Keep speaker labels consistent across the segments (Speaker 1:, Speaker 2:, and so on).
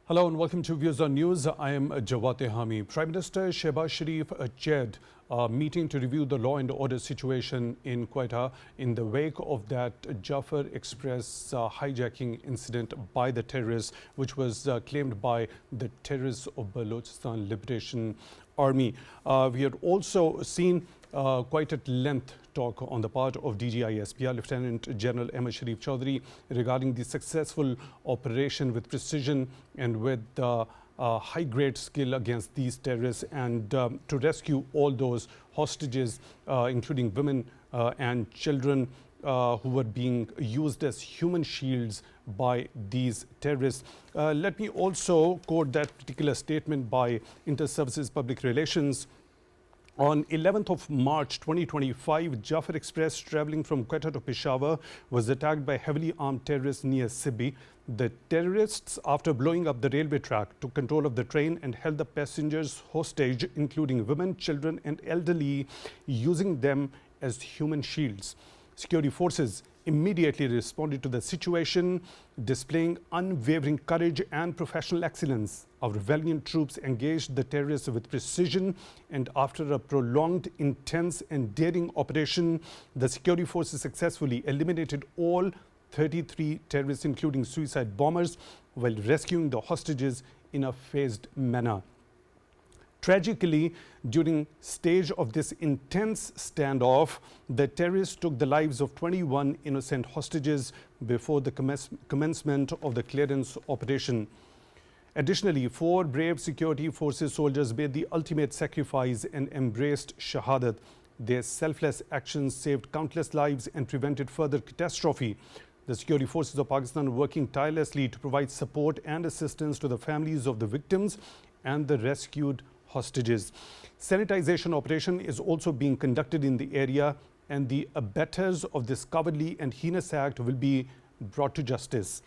Speaker 1: Hello and welcome to Views on News. I am Jawad Tehami. Prime Minister Shehbaz Sharif chaired a meeting to review the law and order situation in Quetta in the wake of that Jaffa Express hijacking incident by the terrorists, which was claimed by the terrorists of Balochistan Liberation Army. We had also seen quite at length talk on the part of DGI-SPR Lieutenant General Ahmed Sharif Chaudhry regarding the successful operation with precision and with high-grade skill against these terrorists and to rescue all those hostages, including women and children who were being used as human shields by these terrorists. Let me also quote that particular statement by Inter-Services Public Relations. On 11th of March 2025, Jaffa Express traveling from Quetta to Peshawar was attacked by heavily armed terrorists near Sibbi. The terrorists, after blowing up the railway track, took control of the train and held the passengers hostage, including women, children and elderly, using them as human shields. Security forces immediately responded to the situation, displaying unwavering courage and professional excellence. Our valiant troops engaged the terrorists with precision, and after a prolonged, intense and daring operation, the security forces successfully eliminated all 33 terrorists, including suicide bombers, while rescuing the hostages in a phased manner. Tragically, during stage of this intense standoff, the terrorists took the lives of 21 innocent hostages before the commencement of the clearance operation. Additionally, 4 brave security forces soldiers made the ultimate sacrifice and embraced Shahadat. Their selfless actions saved countless lives and prevented further catastrophe. The security forces of Pakistan are working tirelessly to provide support and assistance to the families of the victims and the rescued hostages. Sanitization operation is also being conducted in the area, and the abettors of this cowardly and heinous act will be brought to justice.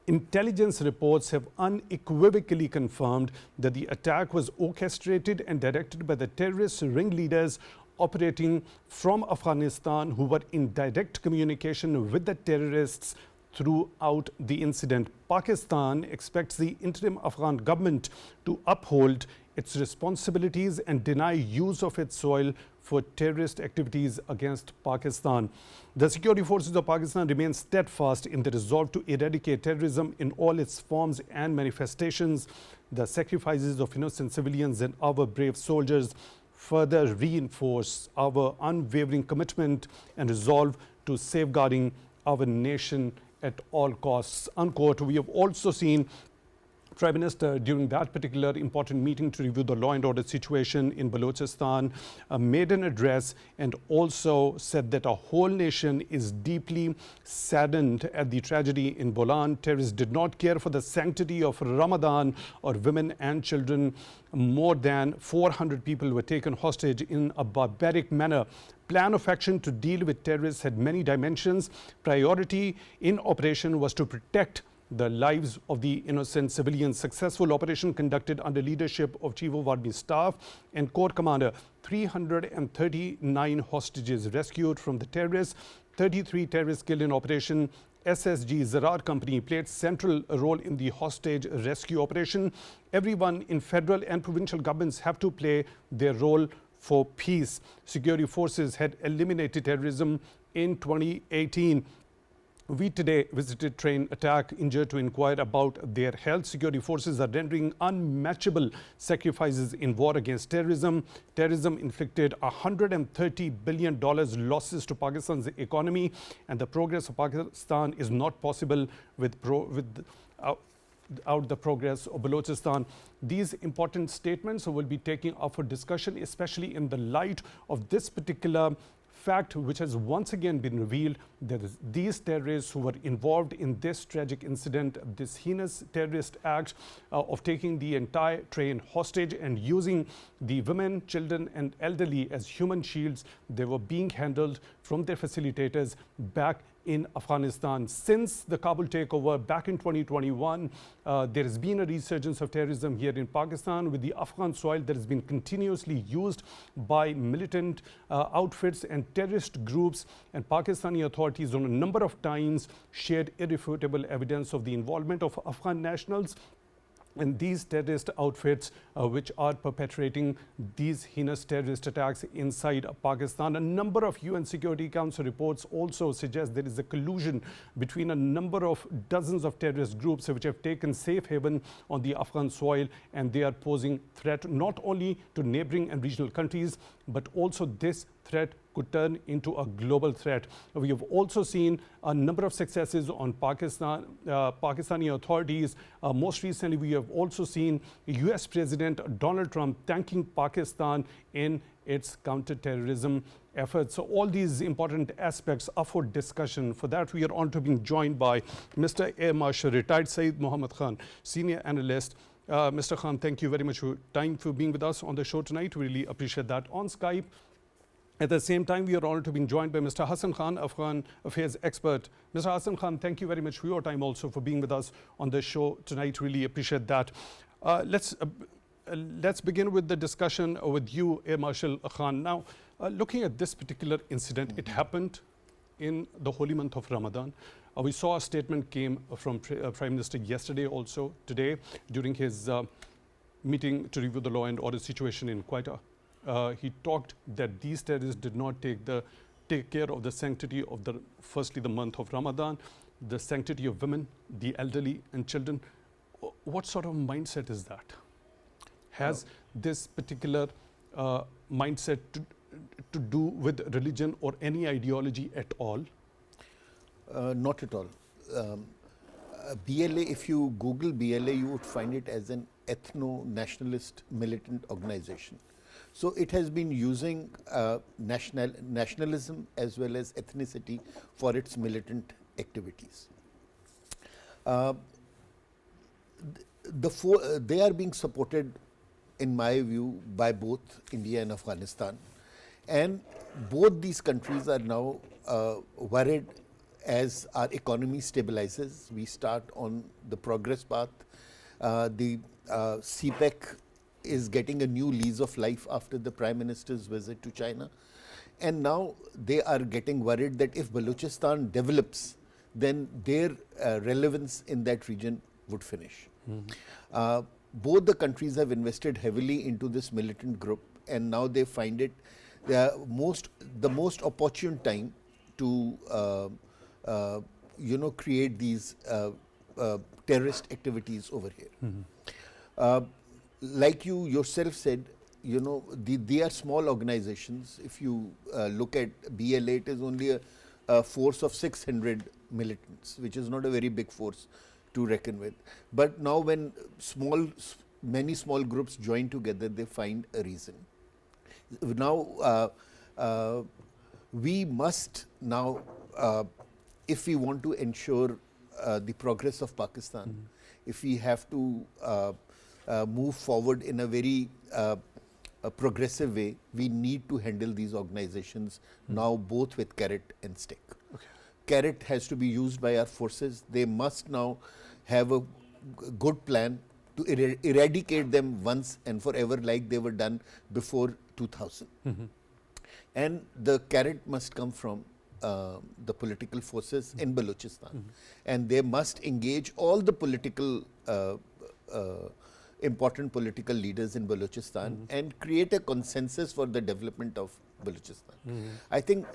Speaker 1: Intelligence reports have unequivocally confirmed that the attack was orchestrated and directed by the terrorist ringleaders operating from Afghanistan, who were in direct communication with the terrorists throughout the incident. Pakistan expects the interim Afghan government to uphold its responsibilities and deny use of its soil for terrorist activities against Pakistan. The security forces of Pakistan remain steadfast in the resolve to eradicate terrorism in all its forms and manifestations. The sacrifices of innocent civilians and our brave soldiers further reinforce our unwavering commitment and resolve to safeguarding our nation at all costs, unquote. We have also seen Prime Minister during that particular important meeting to review the law and order situation in Balochistan made an address and also said that a whole nation is deeply saddened at the tragedy in Bolan. Terrorists did not care for the sanctity of Ramadan or women and children. More than 400 people were taken hostage in a barbaric manner. Plan of action to deal with terrorists had many dimensions. Priority in operation was to protect the lives of the innocent civilians. Successful operation conducted under leadership of Chief of Army Staff and Corps Commander. 339 hostages rescued from the terrorists. 33 terrorists killed in operation. SSG Zarar Company played central role in the hostage rescue operation. Everyone in federal and provincial governments have to play their role for peace. Security forces had eliminated terrorism in 2018. We today visited train attack injured to inquire about their health. Security forces are rendering unmatchable sacrifices in war against terrorism. Terrorism inflicted $130 billion losses to Pakistan's economy, and the progress of Pakistan is not possible without the progress of Balochistan. These important statements will be taking up for discussion, especially in the light of this particular fact, which has once again been revealed, that these terrorists who were involved in this tragic incident, this heinous terrorist act of taking the entire train hostage and using the women, children and elderly as human shields, they were being handled from their facilitators back in Afghanistan. Since the Kabul takeover back in 2021, there has been a resurgence of terrorism here in Pakistan, with the Afghan soil that has been continuously used by militant outfits and terrorist groups, and Pakistani authorities on a number of times shared irrefutable evidence of the involvement of Afghan nationals And these terrorist outfits which are perpetrating these heinous terrorist attacks inside Pakistan. A number of UN Security Council reports also suggest there is a collusion between a number of dozens of terrorist groups which have taken safe haven on the Afghan soil, and they are posing threat not only to neighboring and regional countries, but also this threat could turn into a global threat. We have also seen a number of successes on Pakistani authorities. Most recently, we have also seen US President Donald Trump thanking Pakistan in its counter-terrorism efforts. So all these important aspects are for discussion. For that, we are on to being joined by Mr. Air Marshal, retired Saeed Mohammed Khan, senior analyst. Mr. Khan, thank you very much for time for being with us on the show tonight. We really appreciate that on Skype. At the same time, we are honored to be joined by Mr. Hassan Khan, Afghan affairs expert. Mr. Hassan Khan, thank you very much for your time also for being with us on the show tonight. Really appreciate that. Let's begin with the discussion with you, Air Marshal Khan. Now, looking at this particular incident, it happened in the holy month of Ramadan. We saw a statement came from Prime Minister yesterday, also today, during his meeting to review the law and order situation in Quetta. He talked that these terrorists did not take care of the sanctity of firstly the month of Ramadan, the sanctity of women, the elderly and children. What sort of mindset is that? Has this particular mindset to do with religion or any ideology at all?
Speaker 2: Not at all. BLA, if you Google BLA, you would find it as an ethno-nationalist militant organization. So it has been using nationalism as well as ethnicity for its militant activities. They are being supported, in my view, by both India and Afghanistan. And both these countries are now worried as our economy stabilizes. We start on the progress path. The CPEC is getting a new lease of life after the Prime Minister's visit to China. And now they are getting worried that if Balochistan develops, then their relevance in that region would finish. Both the countries have invested heavily into this militant group, and now they find it the most opportune time to create these terrorist activities over here. Like you yourself said, they are small organizations. If you look at BLA, it is only a force of 600 militants, which is not a very big force to reckon with. But now when many small groups join together, they find a reason. Now, we must now, if we want to ensure the progress of Pakistan, if we have to move forward in a very progressive way, we need to handle these organizations now both with carrot and stick. Okay. Carrot has to be used by our forces. They must now have a good plan to eradicate them once and forever, like they were done before 2000. And the carrot must come from the political forces in Balochistan. And they must engage all the important political leaders in Balochistan and create a consensus for the development of Balochistan. I think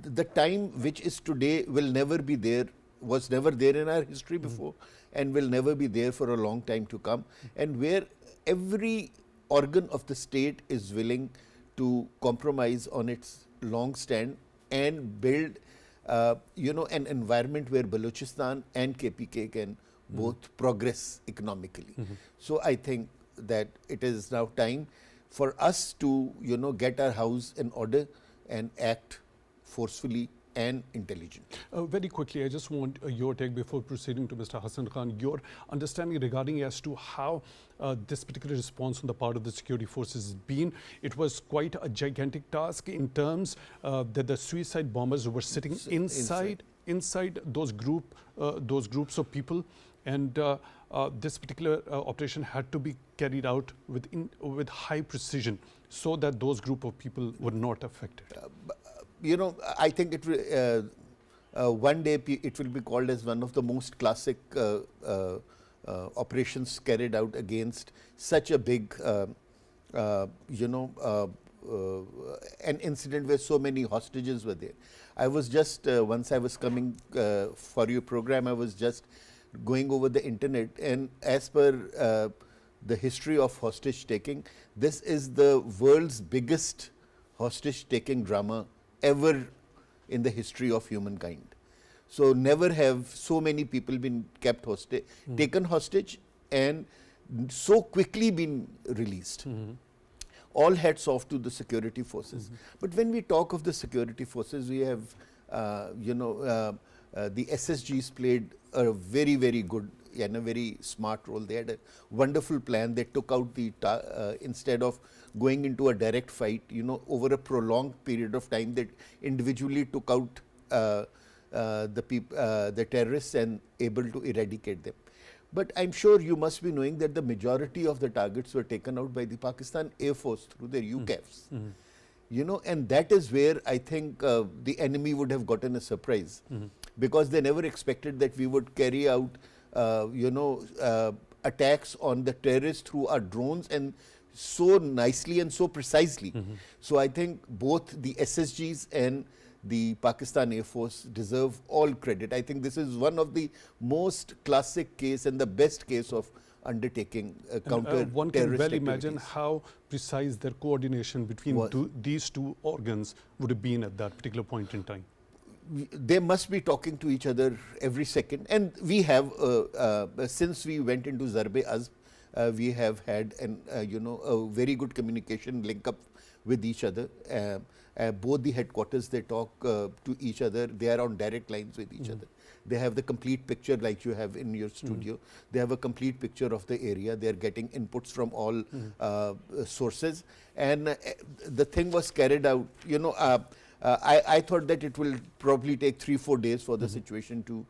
Speaker 2: the time which is today will never be there, was never there in our history before, and will never be there for a long time to come, and where every organ of the state is willing to compromise on its long stand and build an environment where Balochistan and KPK can both progress economically. So I think that it is now time for us to get our house in order and act forcefully and intelligent.
Speaker 1: Very quickly, I just want your take before proceeding to Mr. Hassan Khan, your understanding regarding as to how this particular response on the part of the security forces has been. It was quite a gigantic task in terms that the suicide bombers were sitting inside those groups of people, and this particular operation had to be carried out with high precision so that those group of people were not affected.
Speaker 2: I think it will, one day it will be called as one of the most classic operations carried out against such a big, you know, an incident where so many hostages were there. I was just, once I was coming for your program, I was just going over the internet, and as per the history of hostage taking, this is the world's biggest hostage taking drama ever in the history of humankind. So never have so many people been kept hostage, taken hostage, and so quickly been released. All hats off to the security forces. But when we talk of the security forces, we have, the SSGs played a very, very good and a very smart role. They had a wonderful plan. They took out the, instead of going into a direct fight, over a prolonged period of time, they individually took out the terrorists and able to eradicate them. But I'm sure you must be knowing that the majority of the targets were taken out by the Pakistan Air Force through their UCAFs. And that is where I think the enemy would have gotten a surprise, because they never expected that we would carry out, attacks on the terrorists through our drones, and so nicely and so precisely. So I think both the SSGs and the Pakistan Air Force deserve all credit. I think this is one of the most classic case and the best case of undertaking counter
Speaker 1: one can well imagine how precise their coordination between these two organs would have been at that particular point in time.
Speaker 2: They must be talking to each other every second, and we have since we went into Zarb-e-Azb, we have had a very good communication link up with each other. Both the headquarters, they talk to each other. They are on direct lines with each other. They have the complete picture like you have in your studio. They have a complete picture of the area. They are getting inputs from all sources. And the thing was carried out, I thought that it will probably take 3-4 days for the situation to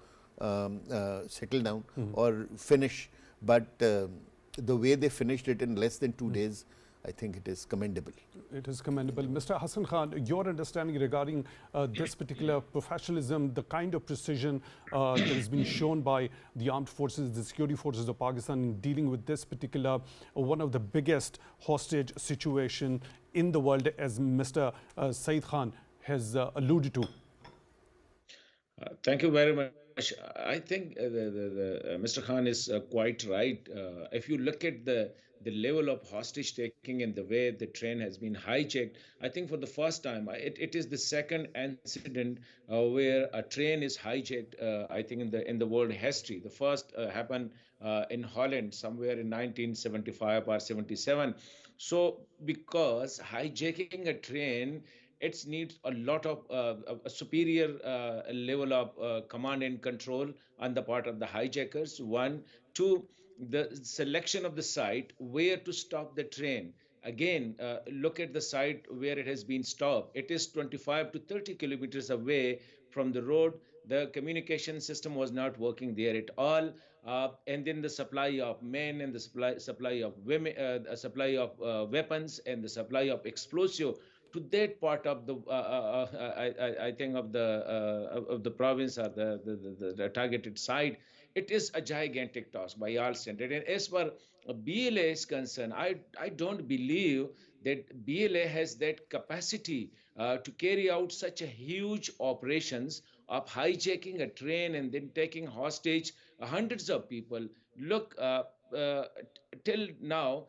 Speaker 2: settle down or finish. But the way they finished it in less than 2 days, I think it is commendable.
Speaker 1: It is commendable. Mr. Hassan Khan, your understanding regarding this particular professionalism, the kind of precision that has been shown by the armed forces, the security forces of Pakistan in dealing with this particular, one of the biggest hostage situation in the world, as Mr. Saeed Khan has alluded to.
Speaker 3: Thank you very much. I think Mr. Khan is quite right. If you look at the level of hostage taking and the way the train has been hijacked, I think for the first time, it is the second incident where a train is hijacked. I think in the world history, the first happened in Holland somewhere in 1975 or 77. So because hijacking a train, it needs a lot of a superior level of command and control on the part of the hijackers. One, two, the selection of the site where to stop the train. Again, look at the site where it has been stopped. It is 25 to 30 kilometers away from the road. The communication system was not working there at all. And then the supply of men and the supply of women, supply of weapons and the supply of explosive to that part of the I think of the province or the targeted site. It is a gigantic task by all standard. And as far BLA is concerned, I don't believe that BLA has that capacity to carry out such a huge operations of hijacking a train and then taking hostage hundreds of people. Look, till now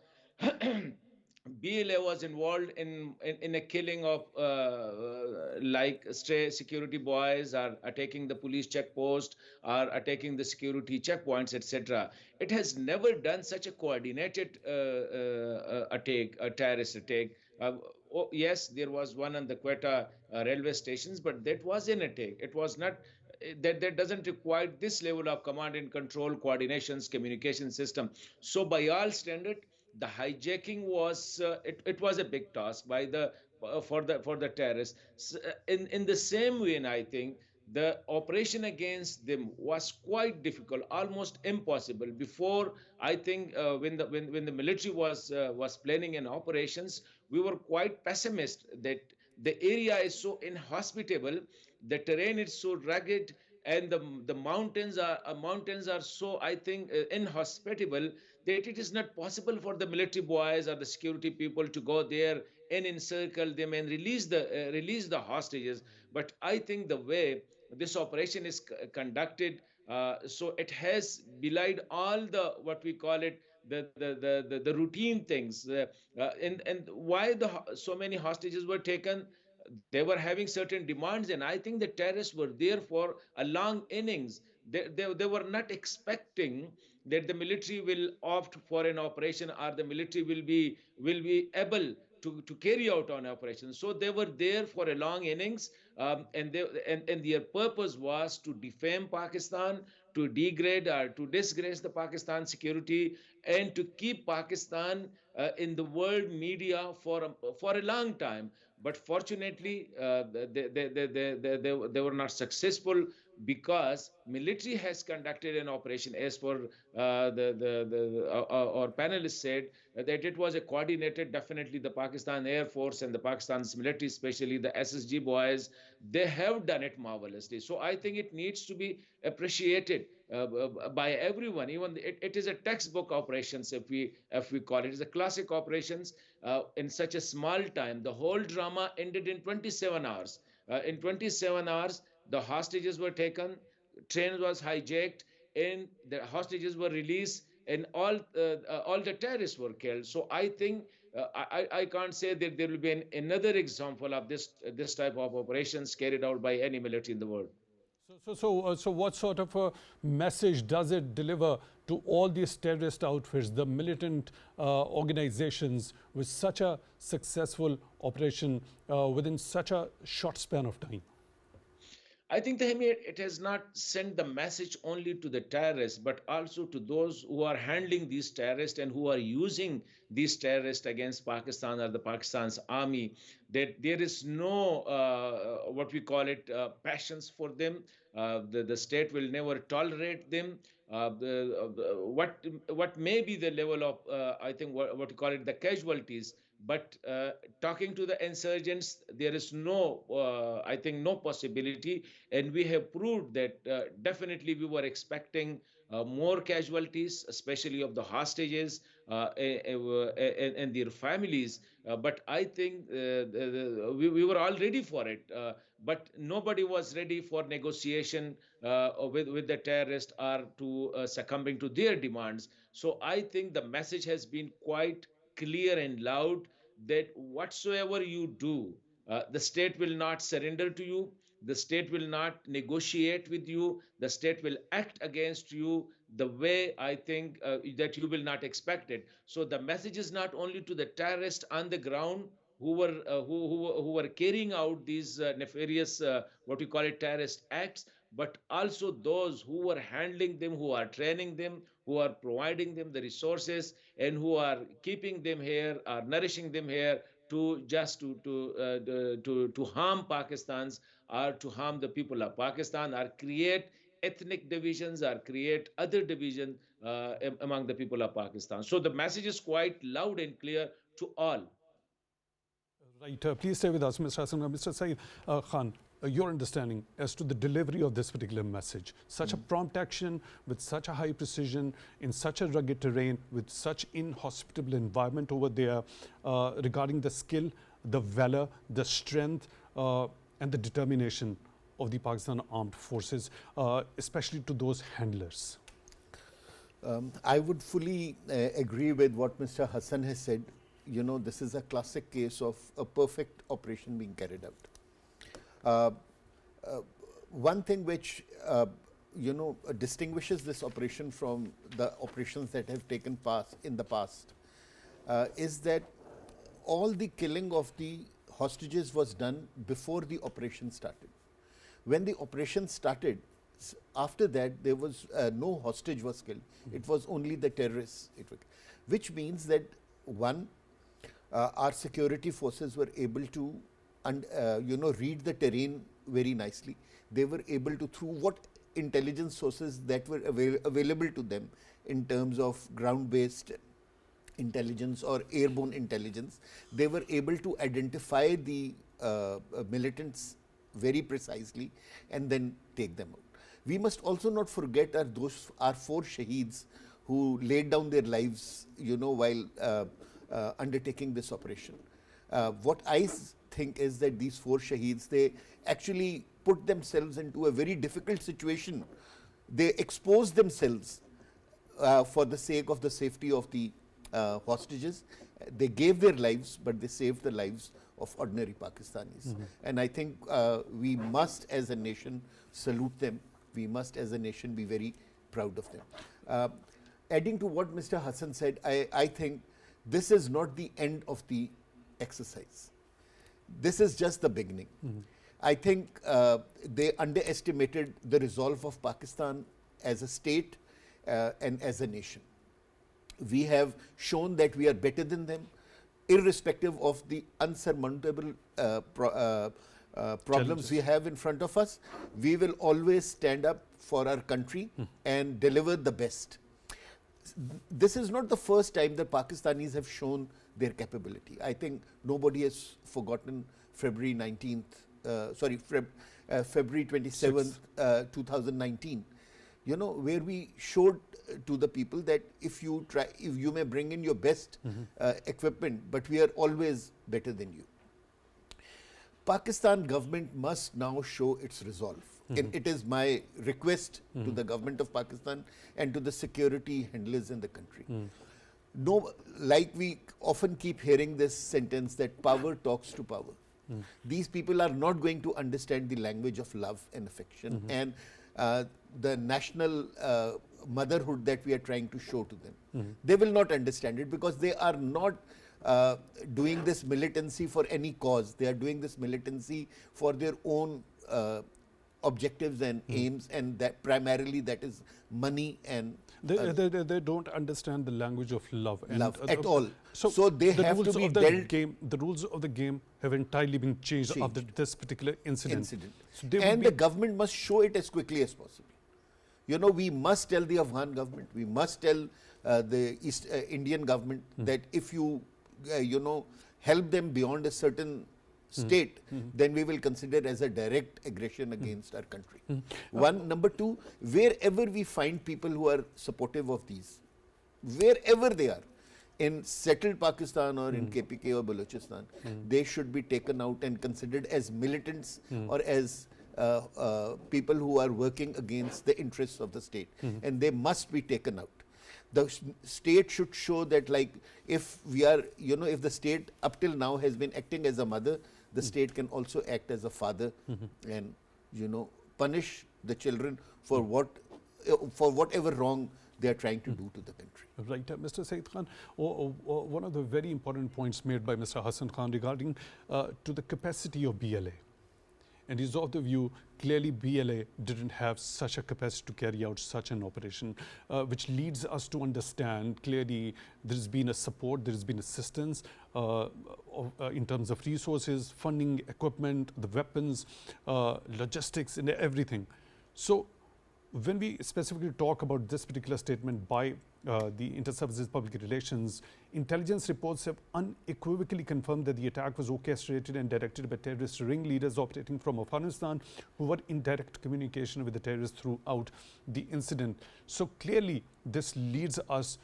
Speaker 3: BLA was involved in a killing of like stray security boys, or attacking the police checkpost, or attacking the security checkpoints, etc. It has never done such a coordinated attack, a terrorist attack. Oh, yes, there was one on the Quetta railway stations, but that was an attack. It was not that doesn't require this level of command and control, coordinations, communication system. So by all standard, the hijacking was it was a big task by the for the terrorists. In the same way, and I think the operation against them was quite difficult, almost impossible. Before, I think when the military was planning an operations, we were quite pessimist that the area is so inhospitable, the terrain is so rugged, and the mountains are so, I think, inhospitable, that it is not possible for the military boys or the security people to go there and encircle them and release the hostages. But I think the way this operation is conducted, so it has belied all the, what we call it, the routine things, and why so many hostages were taken. They were having certain demands, and I think the terrorists were there for a long innings. They were not expecting that the military will opt for an operation, or the military will be able to carry out an operation. So they were there for a long innings, and their purpose was to defame Pakistan, to degrade or to disgrace the Pakistan security, and to keep Pakistan in the world media for a long time. But fortunately, they were not successful, because military has conducted an operation, as for our panelists said, that it was a coordinated. Definitely the Pakistan Air Force and the Pakistan's military, especially the SSG boys, they have done it marvelously. So I think it needs to be appreciated by everyone. Even it is a textbook operations, if we call it. It's a classic operations. In such a small time, the whole drama ended in 27 hours. In 27 hours, the hostages were taken, train was hijacked, and the hostages were released, and all the terrorists were killed. So I think, I can't say that there will be another example of this type of operations carried out by any military in the world.
Speaker 1: So what sort of a message does it deliver to all these terrorist outfits, the militant organizations, with such a successful operation within such a short span of time?
Speaker 3: I think, Tehami, it has not sent the message only to the terrorists, but also to those who are handling these terrorists and who are using these terrorists against Pakistan or the Pakistan's army, that there is no, what we call it, passions for them. The state will never tolerate them. What may be the level of, I think, what we call it, the casualties, but talking to the insurgents, there is no, I think, no possibility. And we have proved that definitely we were expecting more casualties, especially of the hostages and their families. But I think we were all ready for it. But nobody was ready for negotiation with the terrorists, or to succumbing to their demands. So I think the message has been quite clear and loud, that whatsoever you do, the state will not surrender to you. The state will not negotiate with you. The state will act against you the way, I think, that you will not expect it. So the message is not only to the terrorists on the ground who were carrying out these nefarious, what we call it, terrorist acts, but also those who were handling them, who are training them, who are providing them the resources, and who are keeping them here, are nourishing them here, to just to harm Pakistan's, or to harm the people of Pakistan, or create ethnic divisions, or create other division among the people of Pakistan. So the message is quite loud and clear to all.
Speaker 1: Right. Please stay with us, Mr. Hassan. Mr. Saeed Khan, your understanding as to the delivery of this particular message. Such a prompt action with such a high precision in such a rugged terrain with such inhospitable environment over there, regarding the skill, the valor, the strength, and the determination of the Pakistan Armed Forces, especially to those handlers.
Speaker 2: I would fully agree with what Mr. Hassan has said. You know, this is a classic case of a perfect operation being carried out. One thing which distinguishes this operation from the operations that have taken place in the past is that all the killing of the hostages was done before the operation started. When the operation started, after that there was no hostage was killed. It was only the terrorists, which means that one, our security forces were able to read the terrain very nicely. They were able to, through what intelligence sources that were available to them in terms of ground-based intelligence or airborne intelligence, they were able to identify the militants very precisely and then take them out. We must also not forget our 4 shaheeds who laid down their lives, while undertaking this operation. What I think is that these 4 shaheeds, they actually put themselves into a very difficult situation. They exposed themselves for the sake of the safety of the hostages. They gave their lives, but they saved the lives of ordinary Pakistanis. And I think we must, as a nation, salute them. We must, as a nation, be very proud of them. Adding to what Mr. Hassan said, I think this is not the end of the exercise. This is just the beginning. I think they underestimated the resolve of Pakistan as a state and as a nation. We have shown that we are better than them, irrespective of the unsurmountable problems we have in front of us. We will always stand up for our country and deliver the best. This is not the first time that Pakistanis have shown their capability. I think nobody has forgotten February 27th, 2019, where we showed to the people that if you may bring in your best equipment, but we are always better than you. Pakistan government must now show its resolve. And it is my request to the government of Pakistan and to the security handlers in the country. No, like we often keep hearing this sentence that power talks to power. These people are not going to understand the language of love and affection and the national motherhood that we are trying to show to them. They will not understand it because they are not doing this militancy for any cause. They are doing this militancy for their own objectives and aims, and that primarily that is money and
Speaker 1: they don't understand the language of love
Speaker 2: at all. So they have to be dealt.
Speaker 1: The rules of the game have entirely been changed after this particular incident. So
Speaker 2: the government must show it as quickly as possible. We must tell the Afghan government, we must tell the Indian government that if you help them beyond a certain state, then we will consider as a direct aggression against our country. One. Number two, wherever we find people who are supportive of these, wherever they are, in settled Pakistan or in KPK or Balochistan, they should be taken out and considered as militants or as people who are working against the interests of the state. And they must be taken out. The state should show that, like, if we are, if the state up till now has been acting as a mother, the state can also act as a father and, punish the children for whatever wrong they are trying to do to the country.
Speaker 1: Right. Mr. Saeed Khan, one of the very important points made by Mr. Hassan Khan regarding to the capacity of BLA. And he's of the view, clearly BLA didn't have such a capacity to carry out such an operation, which leads us to understand clearly there's been a support, there's been assistance in terms of resources, funding, equipment, the weapons, logistics and everything. So when we specifically talk about this particular statement by the Inter-Services Public Relations, intelligence reports have unequivocally confirmed that the attack was orchestrated and directed by terrorist ringleaders operating from Afghanistan who were in direct communication with the terrorists throughout the incident. So clearly this leads us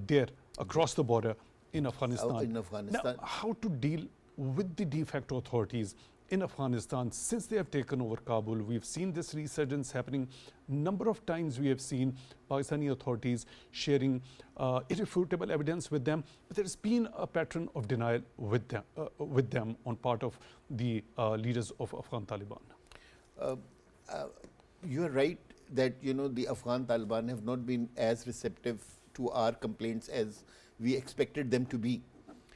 Speaker 1: there across the border in Afghanistan. Now, how to deal with the de facto authorities in Afghanistan since they have taken over Kabul? We've seen this resurgence happening. Number of times we have seen Pakistani authorities sharing irrefutable evidence with them, but there's been a pattern of denial with them on part of the leaders of Afghan Taliban.
Speaker 2: You are right that the Afghan Taliban have not been as receptive to our complaints as we expected them to be.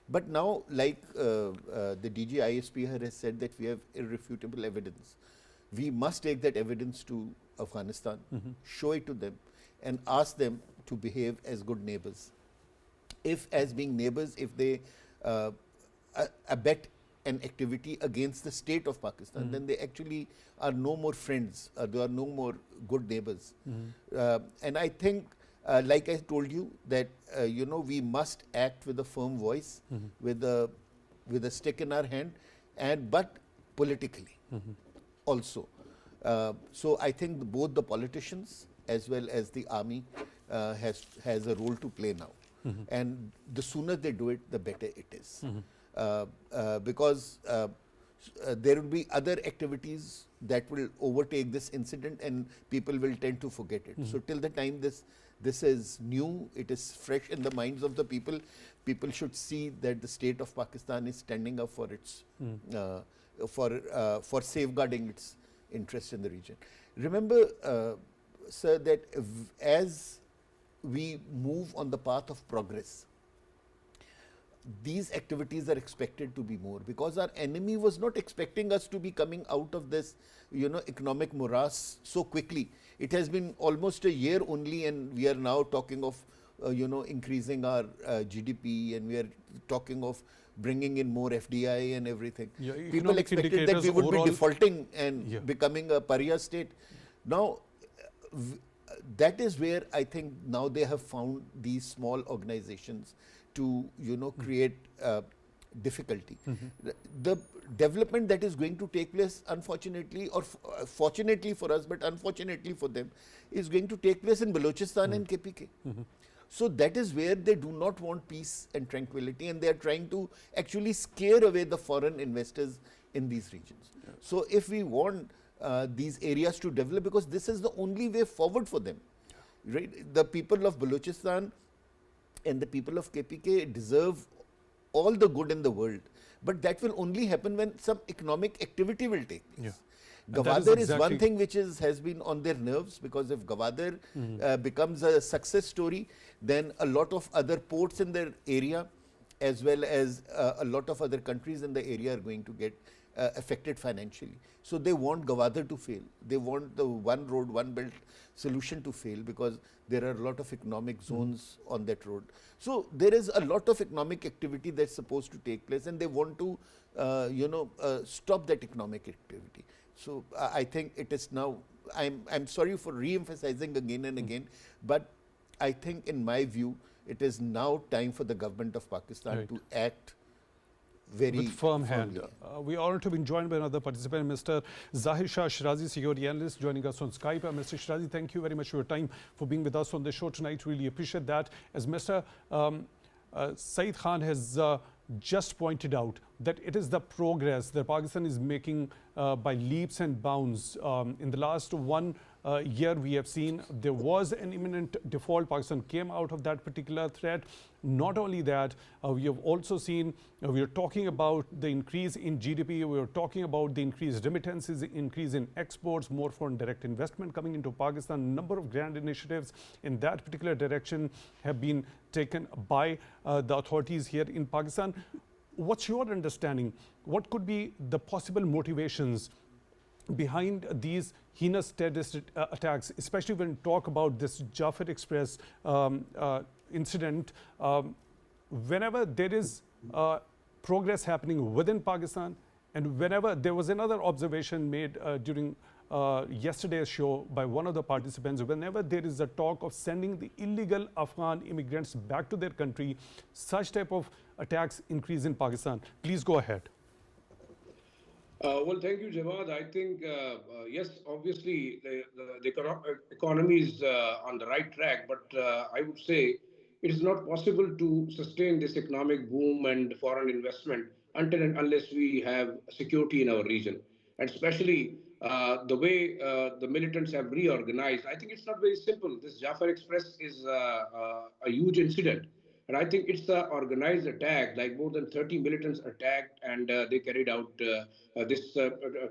Speaker 2: But now, like the DG ISP has said that we have irrefutable evidence. We must take that evidence to Afghanistan, show it to them, and ask them to behave as good neighbors. If, as being neighbors, if they abet an activity against the state of Pakistan, then they actually are no more friends, they are no more good neighbors. And I think, like I told you, that we must act with a firm voice, with a stick in our hand, but politically also. So I think both the politicians as well as the army has a role to play now, and the sooner they do it, the better it is, because there will be other activities that will overtake this incident, and people will tend to forget it. So till the time this is new, it is fresh in the minds of the people. People should see that the state of Pakistan is standing up for its for safeguarding its interest in the region. Remember, sir, that as we move on the path of progress, these activities are expected to be more, because our enemy was not expecting us to be coming out of this, economic morass so quickly. It has been almost a year only, and we are now talking of, increasing our GDP, and we are talking of bringing in more FDI and everything.
Speaker 1: Yeah,
Speaker 2: people
Speaker 1: economic
Speaker 2: expected that we would be
Speaker 1: overall,
Speaker 2: defaulting and becoming a pariah state. Now, that is where I think now they have found these small organizations to, create difficulty. The development that is going to take place, unfortunately, or fortunately for us, but unfortunately for them, is going to take place in Balochistan and KPK. So that is where they do not want peace and tranquility, and they are trying to actually scare away the foreign investors in these regions. So if we want these areas to develop, because this is the only way forward for them, right? The people of Balochistan and the people of KPK deserve all the good in the world, but that will only happen when some economic activity will take place. Gwadar is one thing which has been on their nerves, because if Gwadar becomes a success story, then a lot of other ports in their area, as well as a lot of other countries in the area, are going to get affected financially. So they want Gwadar to fail. They want the one road, one belt solution to fail, because there are a lot of economic zones on that road. So there is a lot of economic activity that's supposed to take place, and they want to, stop that economic activity. So I think it is now, I'm sorry for re-emphasizing again and again, but I think in my view, it is now time for the government of Pakistan to act very
Speaker 1: with firm hand.
Speaker 2: firmly.
Speaker 1: We are honored to be joined by another participant, Mr. Zahir Shah, Sherazi, security analyst, joining us on Skype. Mr. Sherazi, thank you very much for your time, for being with us on the show tonight. Really appreciate that. As Mr. Saeed Khan has just pointed out, that it is the progress that Pakistan is making by leaps and bounds. In the last 1 year, we have seen there was an imminent default. Pakistan came out of that particular threat. Not only that, we have also seen, we are talking about the increase in GDP, we are talking about the increased remittances, increase in exports, more foreign direct investment coming into Pakistan. A number of grand initiatives in that particular direction have been taken by the authorities here in Pakistan. What's your understanding? What could be the possible motivations behind these heinous terrorist attacks, especially when we talk about this Jafar Express incident? Whenever there is progress happening within Pakistan, and whenever there was another observation made during yesterday's show by one of the participants, whenever there is a talk of sending the illegal Afghan immigrants back to their country, such type of attacks increase in Pakistan. Please go ahead.
Speaker 4: Well, thank you, Jawad. I think, yes, obviously, the economy is on the right track, but I would say it is not possible to sustain this economic boom and foreign investment until and unless we have security in our region. And especially the way the militants have reorganized, I think it's not very simple. This Jafar Express is a huge incident. And I think it's the organized attack, like more than 30 militants attacked, and they carried out this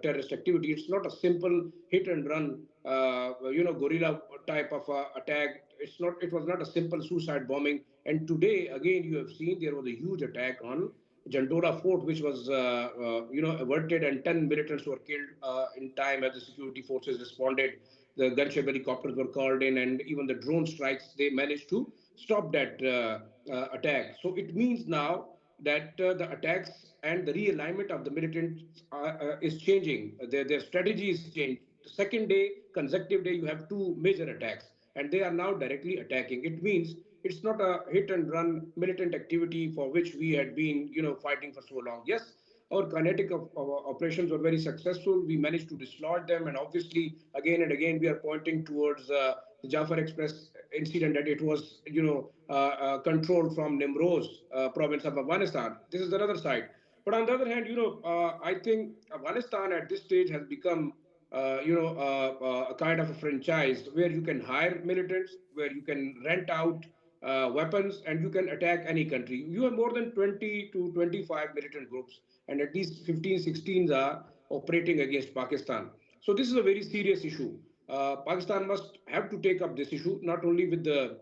Speaker 4: terrorist activity. It's not a simple hit and run, guerrilla type of attack. It was not a simple suicide bombing. And today, again, you have seen there was a huge attack on Jandora Fort, which was, averted, and 10 militants were killed in time as the security forces responded. The gunship helicopters were called in, and even the drone strikes, they managed to stop that attack. So it means now that the attacks and the realignment of the militants is changing. Their strategy is changed. The second day, consecutive day, you have two major attacks, and they are now directly attacking. It means it's not a hit and run militant activity for which we had been, fighting for so long. Yes, our kinetic of operations were very successful. We managed to dislodge them, and obviously, again and again, we are pointing towards the Jafar Express incident that it was, controlled from Nimroz province of Afghanistan. This is another side. But on the other hand, I think Afghanistan at this stage has become, a kind of a franchise where you can hire militants, where you can rent out weapons, and you can attack any country. You have more than 20 to 25 militant groups, and at least 15, 16 are operating against Pakistan. So this is a very serious issue. Pakistan must have to take up this issue, not only with the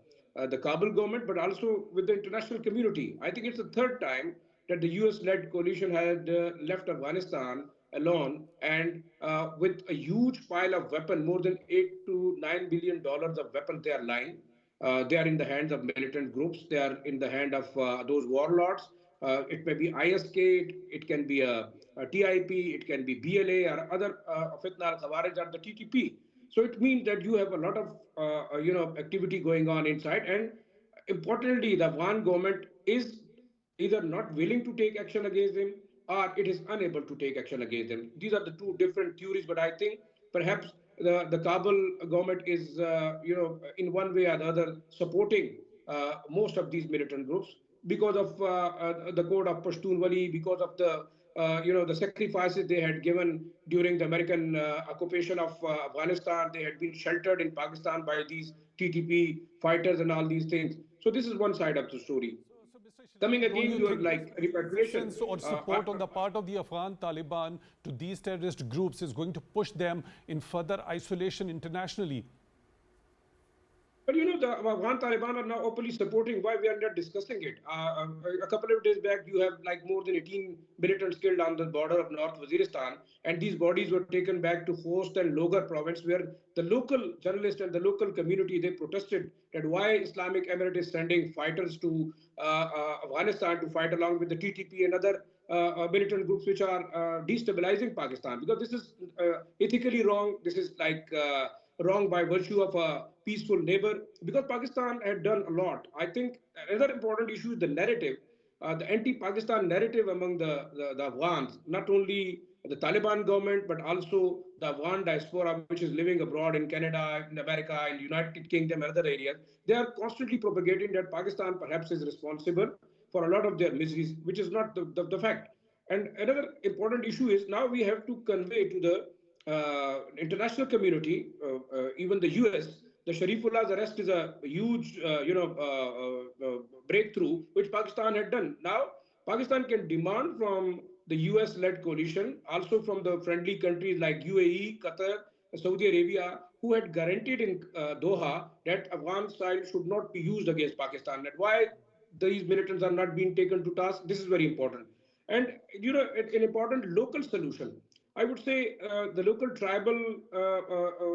Speaker 4: Kabul government, but also with the international community. I think it's the third time that the US-led coalition had left Afghanistan alone, and with a huge pile of weapons, more than $8 to $9 billion of weapons they are lying. They are in the hands of militant groups. They are in the hand of those warlords. It may be ISK, it can be a TIP, it can be BLA or other Fitna al-Khawarij or the TTP. So it means that you have a lot of activity going on inside, and importantly, the Afghan government is either not willing to take action against them or it is unable to take action against them. These are the two different theories, but I think perhaps the Kabul government is, in one way or the other, supporting most of these militant groups because of the code of Pashtunwali, because of the sacrifices they had given during the American occupation of Afghanistan. They had been sheltered in Pakistan by these TTP fighters and all these things. So this is one side of the story.
Speaker 1: Mr.
Speaker 4: Coming
Speaker 1: Sherazi, don't
Speaker 4: again
Speaker 1: you
Speaker 4: to
Speaker 1: think
Speaker 4: like repatriation,
Speaker 1: resistance or support on the part of the Afghan Taliban to these terrorist groups is going to push them in further isolation internationally?
Speaker 4: but the Afghan Taliban are now openly supporting. Why we are not discussing it? A couple of days back, you have like more than 18 militants killed on the border of North Waziristan, and these bodies were taken back to Khost and Logar province, where the local journalists and the local community, they protested that why Islamic Emirate is sending fighters to Afghanistan to fight along with the TTP and other militant groups which are destabilizing Pakistan, because this is ethically wrong. This is like wrong by virtue of a peaceful neighbor, because Pakistan had done a lot. I think another important issue is the narrative, the anti-Pakistan narrative among the Afghans, not only the Taliban government, but also the Afghan diaspora, which is living abroad in Canada, in America, in the United Kingdom, and other areas. They are constantly propagating that Pakistan perhaps is responsible for a lot of their miseries, which is not the fact. And another important issue is now we have to convey to the international community, even the US, the Sharifullah's arrest is a huge, breakthrough which Pakistan had done. Now, Pakistan can demand from the US-led coalition, also from the friendly countries like UAE, Qatar, Saudi Arabia, who had guaranteed in Doha that Afghan style should not be used against Pakistan. And why these militants are not being taken to task, this is very important. And an important local solution. I would say the local tribal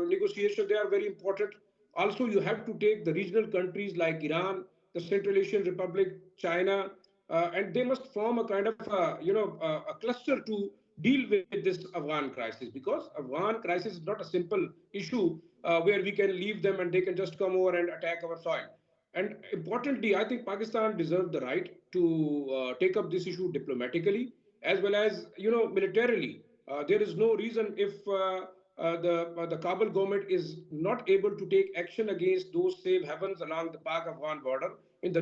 Speaker 4: negotiations, they are very important. Also, you have to take the regional countries like Iran, the Central Asian Republic, China, and they must form a kind of a cluster to deal with this Afghan crisis, because Afghan crisis is not a simple issue where we can leave them and they can just come over and attack our soil. And importantly, I think Pakistan deserves the right to take up this issue diplomatically as well as militarily. There is no reason if the Kabul government is not able to take action against those safe havens along the Pak-Afghan border in the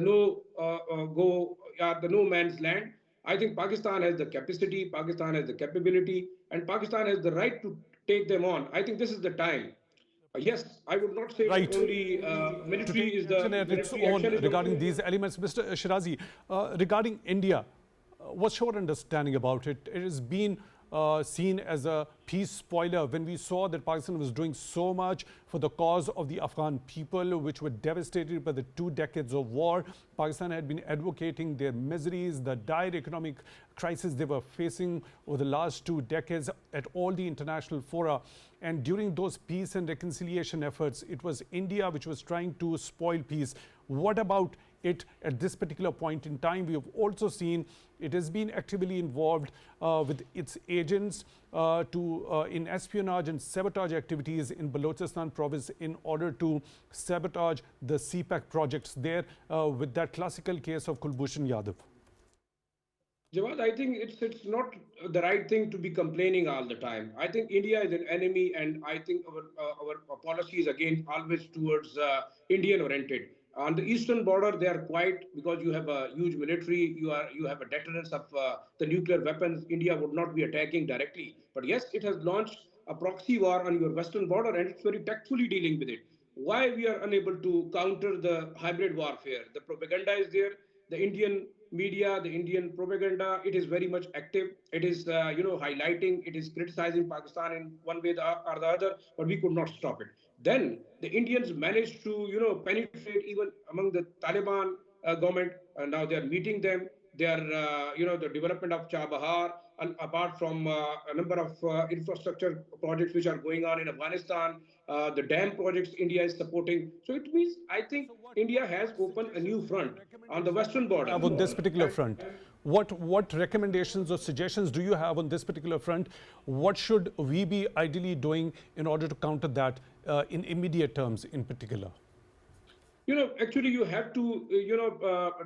Speaker 4: the no man's land. I think Pakistan has the capacity, Pakistan has the capability, and Pakistan has the right to take them on. I think this is the time. Yes, I would not say that
Speaker 1: Right.
Speaker 4: only
Speaker 1: To
Speaker 4: military
Speaker 1: take
Speaker 4: is the
Speaker 1: action at its
Speaker 4: military
Speaker 1: own
Speaker 4: action is
Speaker 1: regarding
Speaker 4: okay.
Speaker 1: these elements. Mr. Sherazi, regarding India, what's your understanding about it? It has been seen as a peace spoiler when we saw that Pakistan was doing so much for the cause of the Afghan people, which were devastated by the 2 decades of war. Pakistan had been advocating their miseries, the dire economic crisis they were facing over the last 2 decades at all the international fora. And during those peace and reconciliation efforts, it was India which was trying to spoil peace. What about it at this particular point in time? We have also seen it has been actively involved with its agents in espionage and sabotage activities in Balochistan province in order to sabotage the CPAC projects there with that classical case of Kulbhushan Yadav.
Speaker 4: Jawad, I think it's not the right thing to be complaining all the time. I think India is an enemy, and I think our policy is again always towards Indian oriented. On the eastern border, they are quiet because you have a huge military. You have a deterrence of the nuclear weapons. India would not be attacking directly, but yes, it has launched a proxy war on your western border, and it's very tactfully dealing with it. Why we are unable to counter the hybrid warfare? The propaganda is there, the Indian media, the Indian propaganda, it is very much active. It is, highlighting, it is criticizing Pakistan in one way or the other, but we could not stop it. Then the Indians managed to, penetrate even among the Taliban government. Now they are meeting them. They are, the development of Chabahar, and apart from a number of infrastructure projects which are going on in Afghanistan, the dam projects India is supporting. So it means I think India has opened a new front on the western border.
Speaker 1: Have on this particular front? What recommendations or suggestions do you have on this particular front? What should we be ideally doing in order to counter that in immediate terms in particular?
Speaker 4: Actually, you have to,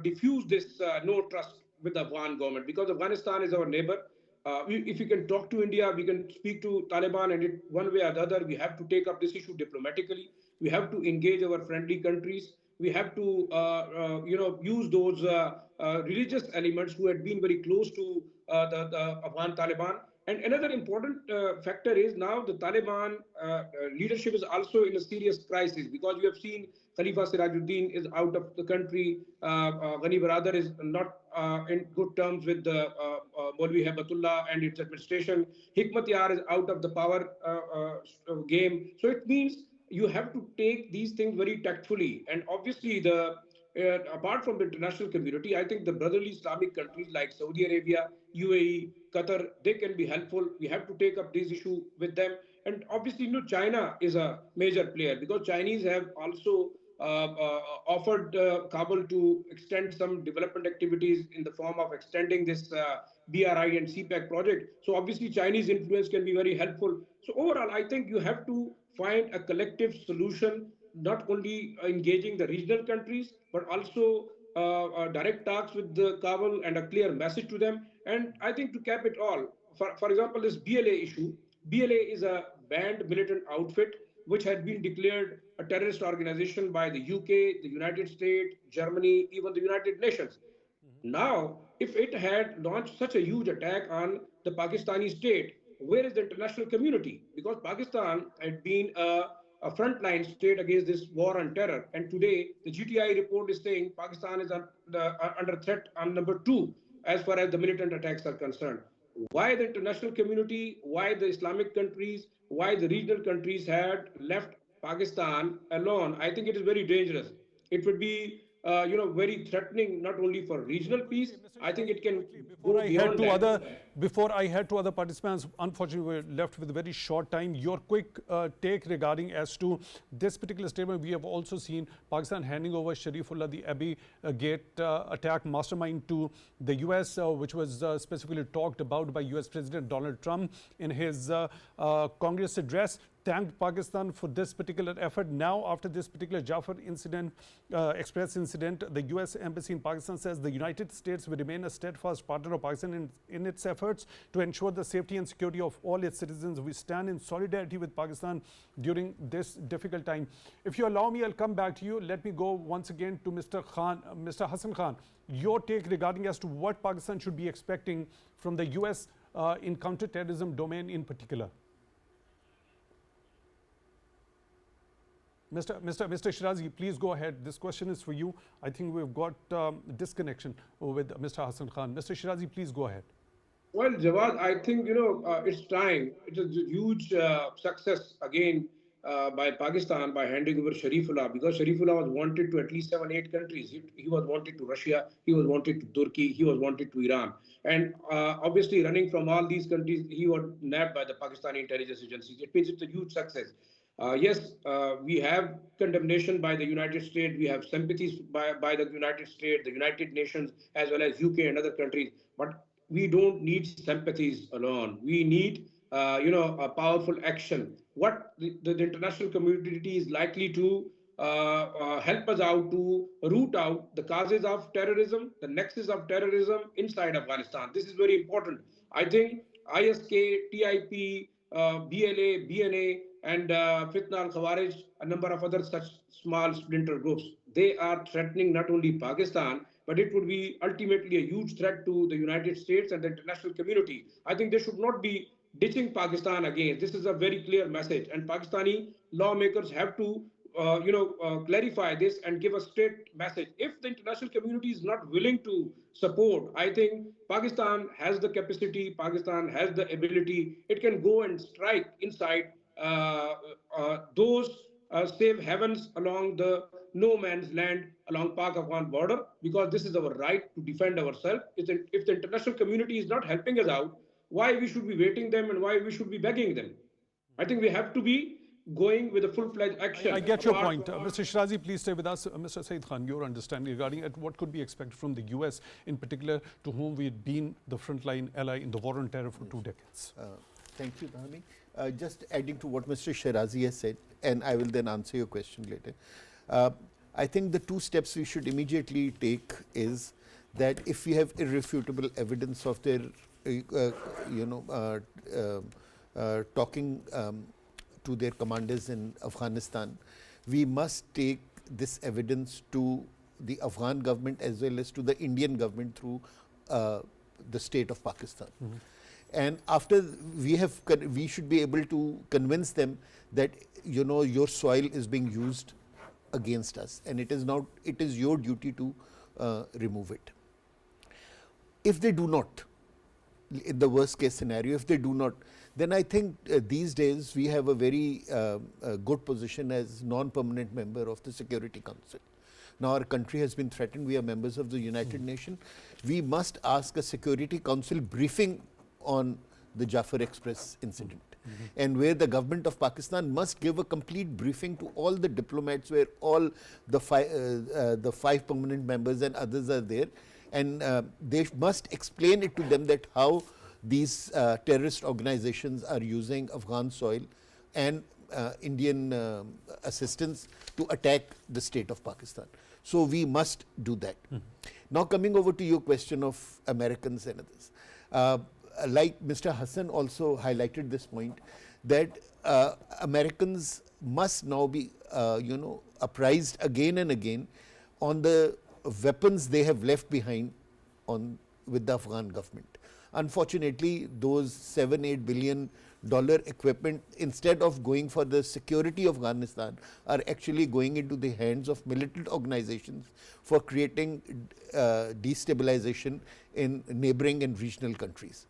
Speaker 4: diffuse this no trust with the Afghan government because Afghanistan is our neighbor. If we can talk to India, we can speak to Taliban, and one way or the other, we have to take up this issue diplomatically. We have to engage our friendly countries. We have to, use those religious elements who had been very close to the Afghan Taliban. And another important factor is now the Taliban leadership is also in a serious crisis because you have seen Khalifa Sirajuddin is out of the country. Ghani Baradar is not in good terms with the Maulvi Hebatullah and its administration. Hikmat Yar is out of the power game. So it means you have to take these things very tactfully. And obviously, apart from the international community, I think the brotherly Islamic countries like Saudi Arabia, UAE, Qatar, they can be helpful. We have to take up this issue with them. And obviously, China is a major player because Chinese have also offered Kabul to extend some development activities in the form of extending this BRI and CPEC project. So obviously, Chinese influence can be very helpful. So overall, I think you have to find a collective solution, not only engaging the regional countries, but also direct talks with the Kabul and a clear message to them. And I think to cap it all, for example, this BLA issue, BLA is a banned militant outfit which had been declared a terrorist organization by the UK, the United States, Germany, even the United Nations. Now, if it had launched such a huge attack on the Pakistani state, where is the international community? Because Pakistan had been a frontline state against this war on terror. And today, the GTI report is saying Pakistan is under threat on number two as far as the militant attacks are concerned. Why the international community, why the Islamic countries, why the regional countries had left Pakistan alone? I think it is very dangerous. It would be, very threatening not only for regional peace.
Speaker 1: Mr.
Speaker 4: I think
Speaker 1: Sherazi,
Speaker 4: it can
Speaker 1: quickly,
Speaker 4: go beyond that.
Speaker 1: before I head to other participants, unfortunately we're left with a very short time. Your quick take regarding as to this particular statement. We have also seen Pakistan handing over Sharifullah, the Abbey Gate attack mastermind, to the US, which was specifically talked about by US President Donald Trump in his Congress address. Thanked Pakistan for this particular effort. Now, after this particular Jafar incident, Express incident, the US Embassy in Pakistan says the United States will remain a steadfast partner of Pakistan in its efforts to ensure the safety and security of all its citizens. We stand in solidarity with Pakistan during this difficult time. If you allow me, I'll come back to you. Let me go once again to Mr. Khan, Mr. Hassan Khan. Your take regarding as to what Pakistan should be expecting from the US in counter-terrorism domain in particular. Mr. Sherazi, please go ahead. This question is for you. I think we've got disconnection with Mr. Hassan Khan. Mr. Sherazi, please go ahead.
Speaker 4: Well, Jawad, I think it's time. It's a huge success again by Pakistan by handing over Sharifullah, because Sharifullah was wanted to at least 7, 8 countries. He was wanted to Russia, he was wanted to Turkey, he was wanted to Iran, and obviously running from all these countries, he was nabbed by the Pakistani intelligence agencies. It means it's a huge success. Yes, we have condemnation by the United States. We have sympathies by the United States, the United Nations, as well as UK and other countries. But we don't need sympathies alone. We need, a powerful action. What the international community is likely to help us out to root out the causes of terrorism, the nexus of terrorism inside Afghanistan. This is very important. I think ISK, TIP, BLA, BNA, and Fitna al Khawarij, a number of other such small splinter groups, they are threatening not only Pakistan, but it would be ultimately a huge threat to the United States and the international community. I think they should not be ditching Pakistan again. This is a very clear message, and Pakistani lawmakers have to clarify this and give a straight message. If the international community is not willing to support, I think Pakistan has the capacity, Pakistan has the ability. It can go and strike inside those safe havens along the no man's land along Pak-Afghan border, because this is our right to defend ourselves. If the international community is not helping us out, why we should be waiting them and why we should be begging them? I think we have to be going with a full-fledged action.
Speaker 1: I get your point. Mr. Sherazi, please stay with us. Mr. Saeed Khan, your understanding regarding what could be expected from the US in particular, to whom we've been the frontline ally in the war on terror for 2 decades.
Speaker 2: Thank you, Tehami. Just adding to what Mr. Sherazi has said, and I will then answer your question later. I think the 2 steps we should immediately take is that if we have irrefutable evidence of their, talking to their commanders in Afghanistan, we must take this evidence to the Afghan government as well as to the Indian government through the state of Pakistan. And after we should be able to convince them that your soil is being used against us, and it is your duty to remove it. If they do not, in the worst case scenario, if they do not, then I think these days we have a very good position as non-permanent member of the Security Council. Now our country has been threatened. We are members of the United Nations. We must ask a Security Council briefing on the Jafar Express incident, and where the government of Pakistan must give a complete briefing to all the diplomats, where all the 5 permanent members and others are there, and they must explain it to them that how these terrorist organizations are using Afghan soil and Indian assistance to attack the state of Pakistan. So we must do that. Now coming over to your question of Americans and others. Like Mr. Hassan also highlighted this point, that Americans must now be apprised again and again on the weapons they have left behind with the Afghan government. Unfortunately, those $7-8 billion equipment, instead of going for the security of Afghanistan, are actually going into the hands of militant organizations for creating destabilization in neighboring and regional countries.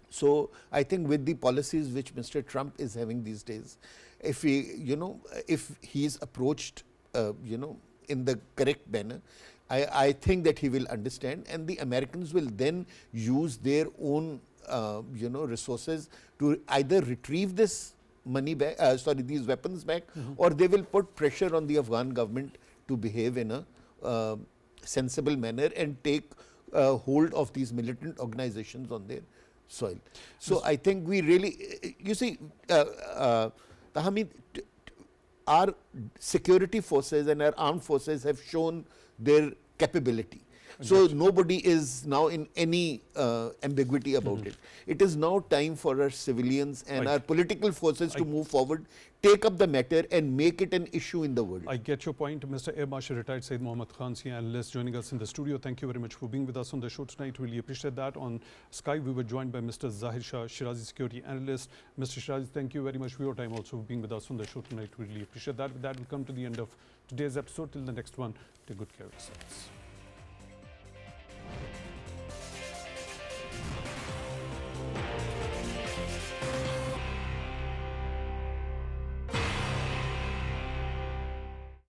Speaker 2: So I think with the policies which Mr. Trump is having these days, if he is approached, in the correct manner, I think that he will understand, and the Americans will then use their own, resources to either retrieve this money back, these weapons back, or they will put pressure on the Afghan government to behave in a sensible manner and take hold of these militant organizations on their soil. So I think we really, Tehami, our security forces and our armed forces have shown their capability. So nobody is now in any ambiguity about it. It is now time for our civilians and our political forces to move forward, take up the matter and make it an issue in the world.
Speaker 1: I get your point. Mr. Air Marshal retired Syed Mohammad Khan, senior analyst, joining us in the studio. Thank you very much for being with us on the show tonight. Really appreciate that. On Skype, we were joined by Mr. Zahir Shah, Sherazi security analyst. Mr. Sherazi, thank you very much for your time also for being with us on the show tonight. We really appreciate that. With that, we come to the end of today's episode. Till the next one, take good care of yourselves.